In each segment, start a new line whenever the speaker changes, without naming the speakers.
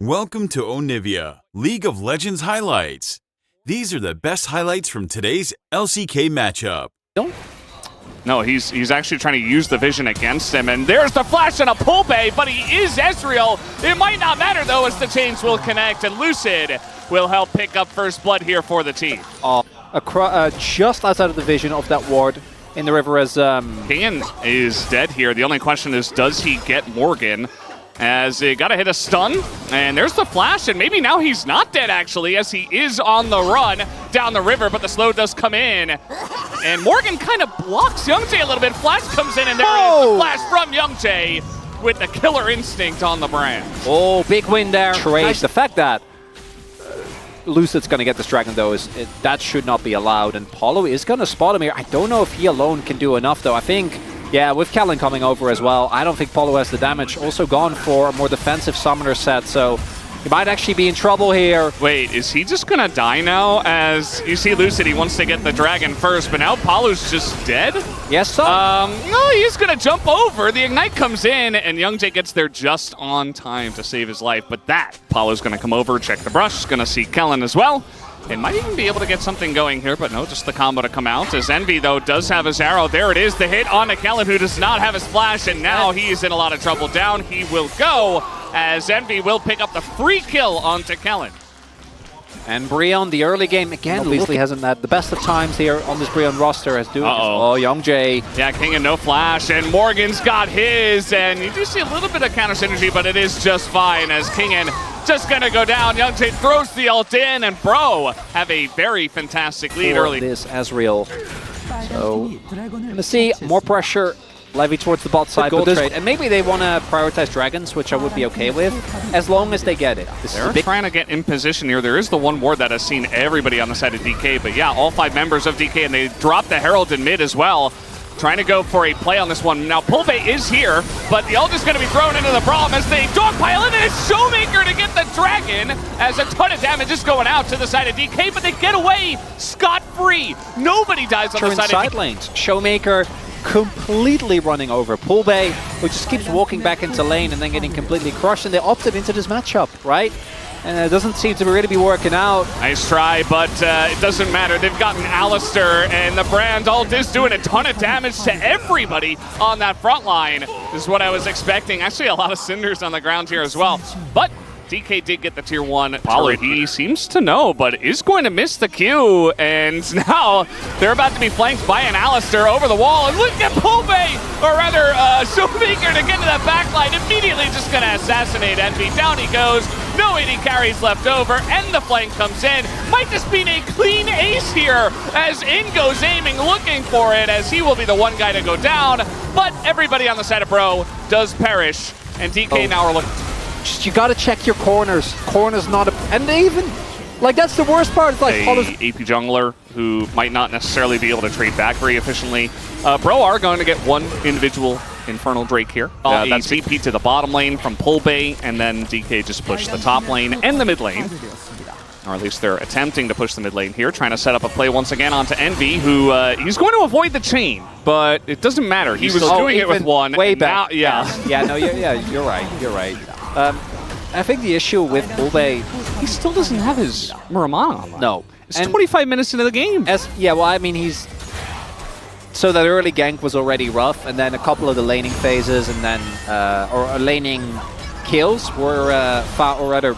Welcome to Onivia, League of Legends highlights. These are the best highlights from today's LCK matchup.
No, he's actually trying to use the vision against him, and there's the flash and a pull bay, but he is Ezreal. It might not matter, though, as the chains will connect, and Lucid will help pick up first blood here for the team.
Just outside of the vision of that ward in the river as...
King is dead here. The only question is, does he get Morgan? As he got to hit a stun, and there's the flash, and maybe now he's not dead, actually, as he is on the run down the river, but the slow does come in. And Morgan kind of blocks Youngjae a little bit. Flash comes in, and there is the flash from Youngjae with the killer instinct on the brand.
Oh, big win there. Trade. The fact that Lucid's going to get this dragon, though, that should not be allowed, and Paulo is going to spot him here. I don't know if he alone can do enough, though. I think... yeah, with Kellen coming over as well, I don't think Paulo has the damage. Also gone for a more defensive summoner set, so he might actually be in trouble here.
Wait, is he just gonna die now? As you see Lucid, he wants to get the dragon first, but now Paulo's just dead?
Yes, sir.
No, he's gonna jump over. The Ignite comes in, and Youngjae gets there just on time to save his life. But Paulo's gonna come over, check the brush, gonna see Kellen as well. It might even be able to get something going here, but no, just the combo to come out. As Envy, though, does have his arrow. There it is, the hit on Kellen, who does not have his flash, and now he's in a lot of trouble. Down he will go, as Envy will pick up the free kill onto Kellen.
And BRION, the early game, again, obviously hasn't had the best of times here on this BRION roster as doing Youngjae.
Yeah, King and no flash, and Morgan's got his, and you do see a little bit of counter synergy, but it is just fine as Kingen just gonna go down. Youngjae throws the ult in, and Bro have a very fantastic lead early.
This Ezreal. So, gonna see more pressure levied towards the bot side, but trade. And maybe they want to prioritize dragons, which I would be okay with, as long as they get it.
They're trying to get in position here. There is the one ward that has seen everybody on the side of DK, but yeah, all 5 members of DK, and they drop the Herald in mid as well. Trying to go for a play on this one. Now, Pulve is here, but the ult is going to be thrown into the brawl as they dogpile in, and it's Showmaker to get the dragon, as a ton of damage is going out to the side of DK, but they get away scot-free. Nobody dies on the side of DK.
Lanes. Showmaker completely running over Pulve, who just keeps walking back into lane and then getting completely crushed, and they opted into this matchup, right? And it doesn't seem to really be working out.
Nice try, but it doesn't matter. They've gotten Alistair, and the brand ult is doing a ton of damage to everybody on that front line. This is what I was expecting. Actually, a lot of cinders on the ground here as well. But DK did get the tier 1 turret. He seems to know, but is going to miss the Q. And now they're about to be flanked by an Alistair over the wall. And look at Pulve, or rather, Showmaker to get to that backline. Immediately just going to assassinate Envy. Down he goes. No AD carries left over, and the flank comes in. Might just be a clean ace here, as in goes aiming, looking for it, as he will be the one guy to go down. But everybody on the side of Bro does perish, and DK now are looking.
Just, you gotta check your corners. Corners not a... and they even... like, that's the worst part. It's like...
AP jungler who might not necessarily be able to trade back very efficiently. Bro are going to get one individual Infernal Drake here. That's VP to the bottom lane from Pulve, and then DK just pushed the top lane and the mid lane. Or at least they're attempting to push the mid lane here, trying to set up a play once again onto Envy, who he's going to avoid the chain, but it doesn't matter. He was doing it with one.
Way back.
Now, yeah.
Yeah, no, you're right. You're right. I think the issue with Pulve,
he still doesn't have his Muramana online.
No.
It's 25 minutes into the game.
Yeah, well, I mean, he's... so that early gank was already rough, and then a couple of the laning phases, and then... or laning kills were... or rather...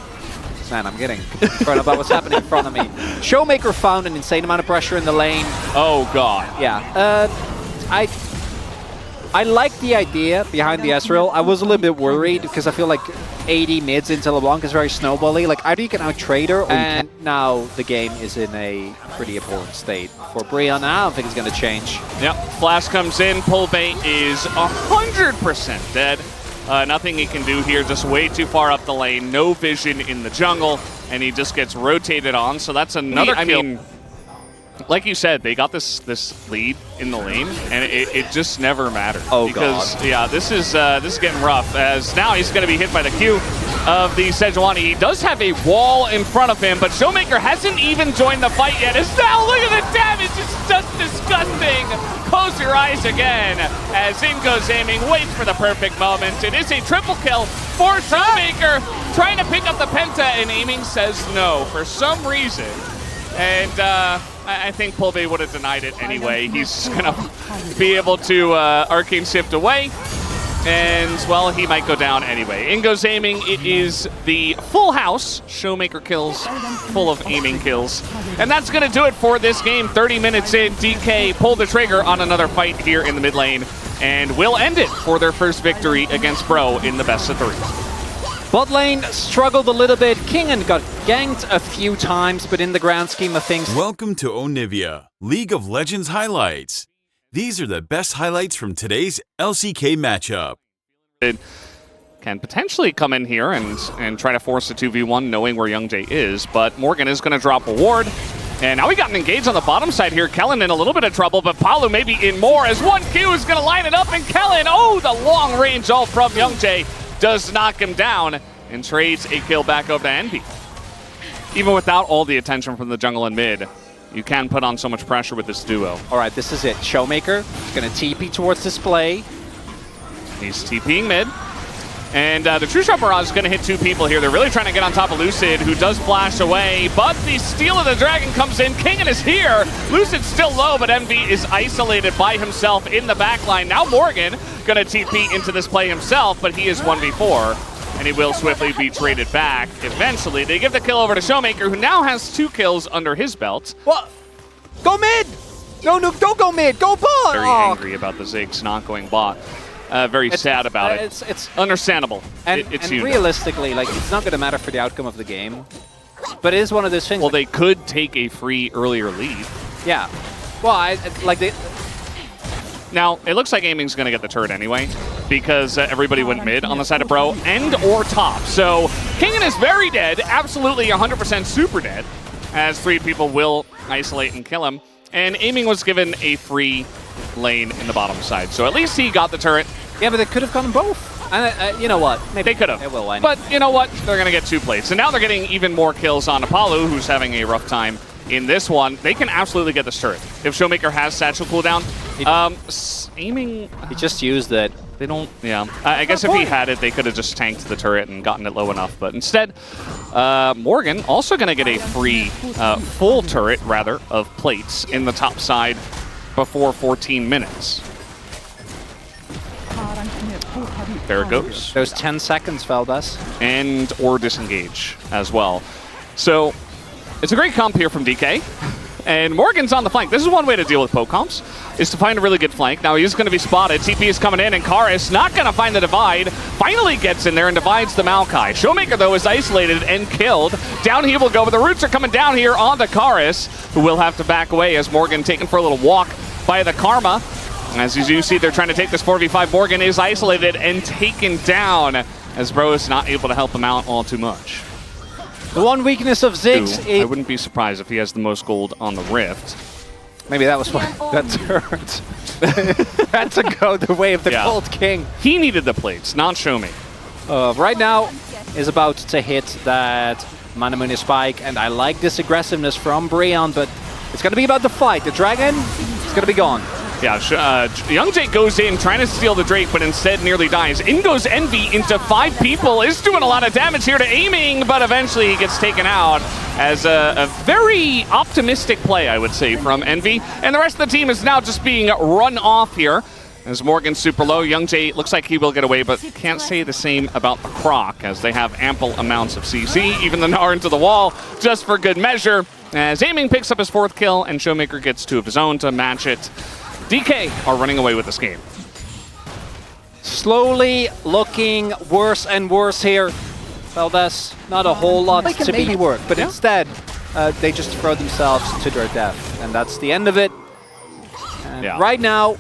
man, I'm getting concerned about what's happening in front of me. Showmaker found an insane amount of pressure in the lane.
Oh, God.
Yeah. I like the idea behind the Ezreal. I was a little bit worried because I feel like 80 mids into LeBlanc is very snowbally. Like, either you can out-trade her, and now the game is in a pretty important state for BRION. I don't think it's going to change.
Yep, flash comes in. Pulve is 100% dead. Nothing he can do here, just way too far up the lane. No vision in the jungle, and he just gets rotated on. So that's another kill. I mean, like you said, they got this lead in the lane, and it just never mattered.
Oh,
because,
God.
yeah, this is getting rough, as now he's going to be hit by the Q. of the Sejuani. He does have a wall in front of him, but Showmaker hasn't even joined the fight yet. It's now, look at the damage, it's just disgusting. Close your eyes again as in goes aiming, waits for the perfect moment. It is a triple kill for Showmaker, trying to pick up the penta, and aiming says no for some reason. And I think Pulbe would have denied it anyway. He's gonna be able to Arcane Shift away. And, well, he might go down anyway. In goes aiming. It is the full house. Showmaker kills, full of aiming kills. And that's going to do it for this game. 30 minutes in, DK pulled the trigger on another fight here in the mid lane. And will end it for their first victory against Bro in the best of 3.
Bot lane struggled a little bit. Kingen got ganked a few times, but in the grand scheme of things...
Welcome to Onivia, League of Legends Highlights. These are the best highlights from today's LCK matchup.
It can potentially come in here and try to force a 2v1 knowing where YoungJay is, but Morgan is going to drop a ward. And now we got an engage on the bottom side here. Kellen in a little bit of trouble, but Palu maybe in more as 1Q is going to line it up, and Kellen, oh, the long range ult from YoungJay does knock him down and trades a kill back over to Envy. Even without all the attention from the jungle and mid, you can put on so much pressure with this duo.
All right, this is it. Showmaker is going to TP towards display.
He's TPing mid. And the True Shot Barrage is going to hit 2 people here. They're really trying to get on top of Lucid, who does flash away. But the Steal of the Dragon comes in. Kingen is here. Lucid's still low, but Envy is isolated by himself in the backline. Now Morgan going to TP into this play himself, but he is 1v4. And he will swiftly be traded back. Eventually, they give the kill over to Showmaker, who now has 2 kills under his belt.
What? Go mid! No, don't go mid. Go bot!
Very angry about the Ziggs not going bot. Very sad about it.
It's
understandable.
And realistically, like, it's not going to matter for the outcome of the game. But it is one of those things.
Well, they could take a free earlier lead.
Yeah. Well,
Now, it looks like aiming's going to get the turret anyway, because everybody went mid on the side of Bro and or top. So Kingen is very dead, absolutely 100% super dead, as 3 people will isolate and kill him. And aiming was given a free lane in the bottom side. So at least he got the turret.
Yeah, but they could have gotten both. And you know what? Maybe
they could have.
It will win.
But you know what? They're going to get 2 plates. And now they're getting even more kills on Apollo, who's having a rough time in this one. They can absolutely get this turret. If Showmaker has satchel cooldown, aiming...
He just used it.
They don't... Yeah. I guess if he had it, they could have just tanked the turret and gotten it low enough. But instead, Morgan also going to get a free, full turret, rather, of plates in the top side before 14 minutes. There it goes.
Those 10 seconds, Feldas.
And or disengage as well. So it's a great comp here from DK. And Morgan's on the flank. This is one way to deal with poke comps, is to find a really good flank. Now he's going to be spotted. TP is coming in, and Karis not going to find the divide. Finally gets in there and divides the Maokai. Showmaker, though, is isolated and killed. Down he will go, but the roots are coming down here onto Karis, who will have to back away as Morgan taken for a little walk by the Karma. As you see, they're trying to take this 4v5. Morgan is isolated and taken down as Bro is not able to help him out all too much.
The one weakness of Ziggs...
I wouldn't be surprised if he has the most gold on the Rift.
Maybe that was why that turned. Had to go the way of the Gold King.
He needed the plates, not Showmaker.
Right now is about to hit that Manamune spike, and I like this aggressiveness from BRION, but it's going to be about the fight. The dragon is going to be gone.
Yeah, YoungJay goes in trying to steal the Drake, but instead nearly dies. In goes Envy into 5 people. Is doing a lot of damage here to aiming, but eventually he gets taken out as a very optimistic play, I would say, from Envy. And the rest of the team is now just being run off here. As Morgan's super low, YoungJay looks like he will get away, but can't say the same about the Croc, as they have ample amounts of CC. Even the Gnar into the wall, just for good measure. As aiming picks up his 4th kill, and Showmaker gets 2 of his own to match it. DK are running away with this game.
Slowly looking worse and worse here. Well, that's not a whole lot to maybe work, but instead they just throw themselves to their death, and that's the end of it. And right now,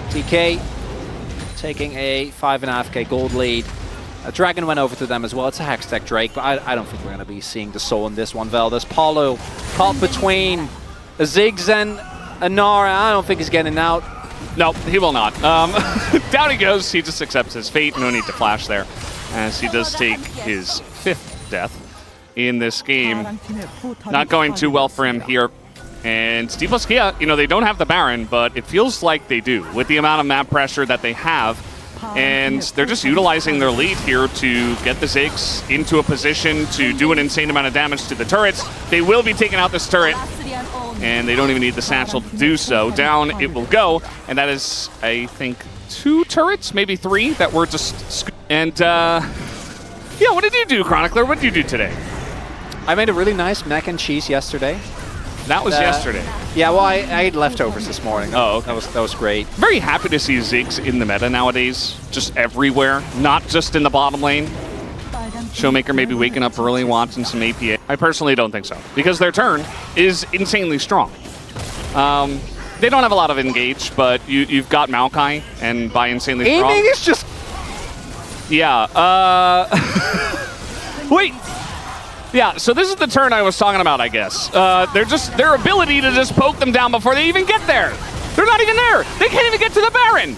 DK taking a 5.5k gold lead. A Dragon went over to them as well. It's a Hextech Drake, but I don't think we're going to be seeing the soul in this one. Veldas, Paulo caught between a Ziggs and Nara. I don't think he's getting out.
No, he will not. Down he goes. He just accepts his fate. No need to flash there. as he does take his 5th death in this game. Not going too well for him here. And Dplus Kia, you know, they don't have the Baron, but it feels like they do with the amount of map pressure that they have. And they're just utilizing their lead here to get the Ziggs into a position to do an insane amount of damage to the turrets. They will be taking out this turret, and they don't even need the satchel to do so. Down it will go, and that is, I think, 2 turrets, maybe 3, that were just... And, yeah, what did you do, Chronicler? What did you do today?
I made a really nice mac and cheese yesterday.
That was yesterday.
Yeah, well, I ate leftovers this morning.
Oh, okay.
That was great.
Very happy to see Ziggs in the meta nowadays, just everywhere, not just in the bottom lane. Showmaker maybe waking up early, watching some APA. I personally don't think so, because their turn is insanely strong. They don't have a lot of engage, but you've got Maokai, and by insanely strong...
Aiming is just...
Yeah, wait! Yeah, so this is the turn I was talking about, I guess. Their ability to just poke them down before they even get there. They're not even there. They can't even get to the Baron.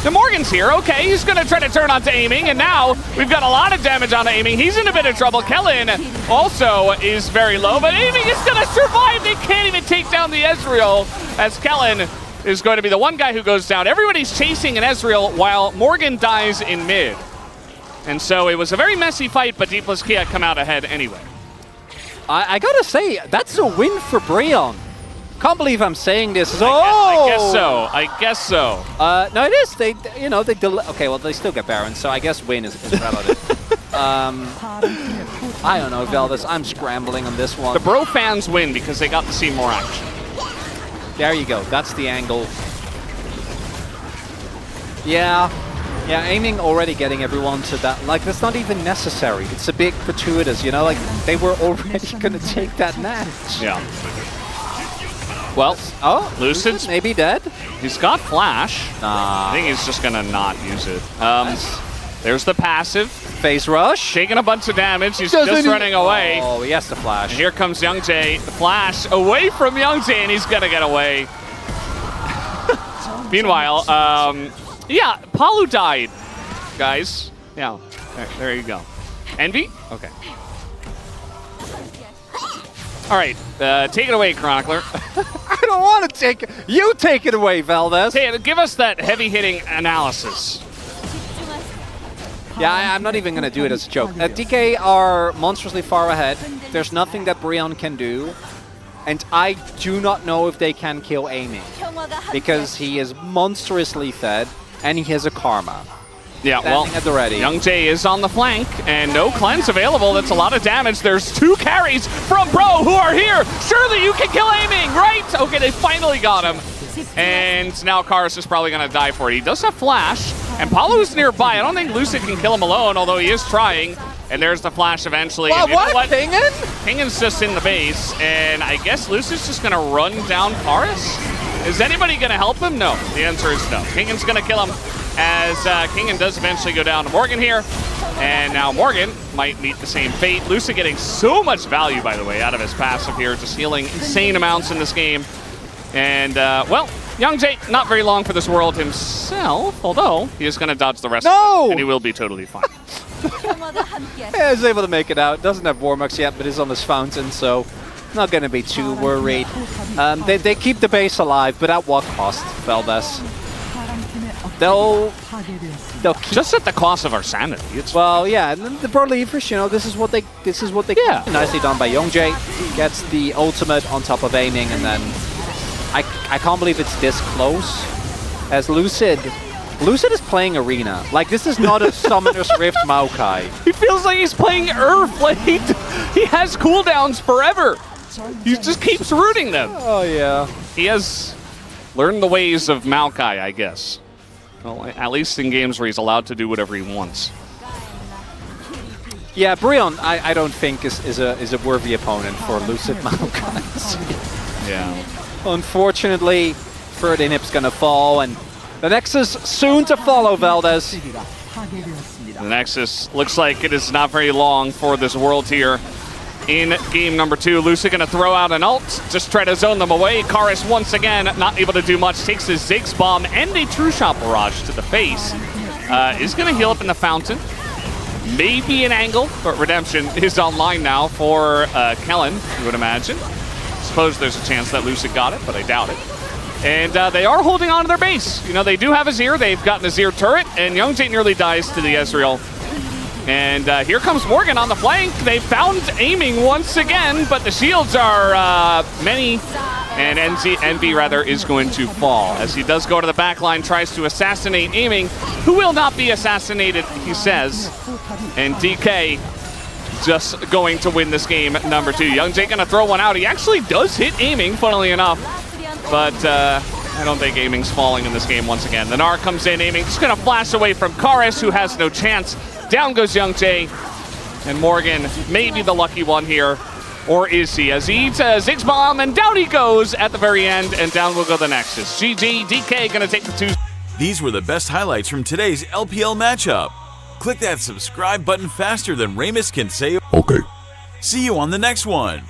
The Morgan's here. Okay, he's going to try to turn onto aiming, and now we've got a lot of damage on aiming. He's in a bit of trouble. Kellen also is very low, but aiming is going to survive. They can't even take down the Ezreal, as Kellen is going to be the one guy who goes down. Everybody's chasing an Ezreal while Morgan dies in mid. And so it was a very messy fight, but Dplus Kia come out ahead anyway.
I gotta say, that's a win for BRION. Can't believe I'm saying this.
I guess so. I guess so.
No, it is. They okay, well, they still get Baron, so I guess win is relative. I don't know, Veldas. I'm scrambling on this one.
The bro fans win because they got to see more action.
There you go. That's the angle. Yeah, aiming already getting everyone to that. Like, that's not even necessary. It's a bit gratuitous, you know? Like, they were already going to take that match.
Yeah. Well, Lucid's
maybe dead.
He's got Flash.
Nah.
I think he's just going to not use it. There's the passive.
Phase rush.
Taking a bunch of damage. He's just running away.
Oh, he has the Flash.
And here comes Young Jae. The Flash away from Young Jae, and he's going to get away. Meanwhile, yeah, Palu died, guys. Yeah, there you go. Envy? Okay. All right, take it away, Chronicler.
I don't want to take it. You take it away, Valdez.
Hey, give us that heavy-hitting analysis.
Yeah, I'm not even going to do it as a joke. DK are monstrously far ahead. There's nothing that BRION can do. And I do not know if they can kill aiming, because he is monstrously fed. And he has a Karma.
Yeah, well,
at the ready.
Young Jae is on the flank, and no cleanse available. That's a lot of damage. There's 2 carries from Bro who are here. Surely you can kill aiming, right? Okay, they finally got him. And now Karis is probably going to die for it. He does have Flash, and Paulo's nearby. I don't think Lucid can kill him alone, although he is trying. And there's the Flash eventually.
Wow,
and you know what?
Pingen?
Pingin's just in the base, and I guess Lucid's just going to run down Karis? Is anybody going to help him? No. The answer is no. Kingan's going to kill him, as Kingan does eventually go down to Morgan here. And now Morgan might meet the same fate. Lucid getting so much value, by the way, out of his passive here, just healing insane amounts in this game. And, well, Young Jae, not very long for this world himself, although he is going to dodge the rest of it, and he will be totally fine.
Yeah, he's able to make it out. Doesn't have Warmux yet, but is on his fountain, so not going to be too worried. They keep the base alive, but at what cost, Valdez? They'll keep
just at the cost of our sanity. It's
well, yeah, and the believers, you know, this is what they
yeah.
Nicely done by Young Jae. Gets the ultimate on top of aiming, and then I can't believe it's this close. As Lucid is playing Arena. Like, this is not a Summoner's Rift Maokai.
He feels like he's playing Earth. Like, he has cooldowns forever. He just keeps rooting them.
Oh, yeah.
He has learned the ways of Maokai, I guess. Well, at least in games where he's allowed to do whatever he wants.
Yeah, BRION, I don't think is a worthy opponent for Lucid Maokai.
Yeah.
Unfortunately, third inhib's gonna fall, and the Nexus soon to follow, Valdez.
The Nexus looks like it is not very long for this world here. In game number 2, Lucid gonna throw out an ult, just try to zone them away. Karis once again not able to do much, takes his Ziggs bomb and a True Shot barrage to the face. Is gonna heal up in the fountain. maybe an angle, but Redemption is online now for Kellen, you would imagine. Suppose there's a chance that Lucid got it, but I doubt it. And they are holding on to their base. You know, they do have a Azir. They've gotten a Azir turret, and Youngjae nearly dies to the Ezreal. And here comes Morgan on the flank. They found aiming once again, but the shields are many. And Envy rather is going to fall as he does go to the back line, tries to assassinate aiming, who will not be assassinated, he says. And DK just going to win this game, number 2. Youngjae gonna throw one out. He actually does hit aiming, funnily enough. But I don't think aiming's falling in this game once again. The Gnar comes in, aiming, just gonna flash away from Karis, who has no chance. Down goes Youngjae. And Morgan may be the lucky one here. Or is he? As he eats a Ziggs bomb, and down he goes at the very end, and down will go the Nexus. GG, DK gonna take the 2.
These were the best highlights from today's LPL matchup. Click that subscribe button faster than Ramus can say.
Okay.
See you on the next one.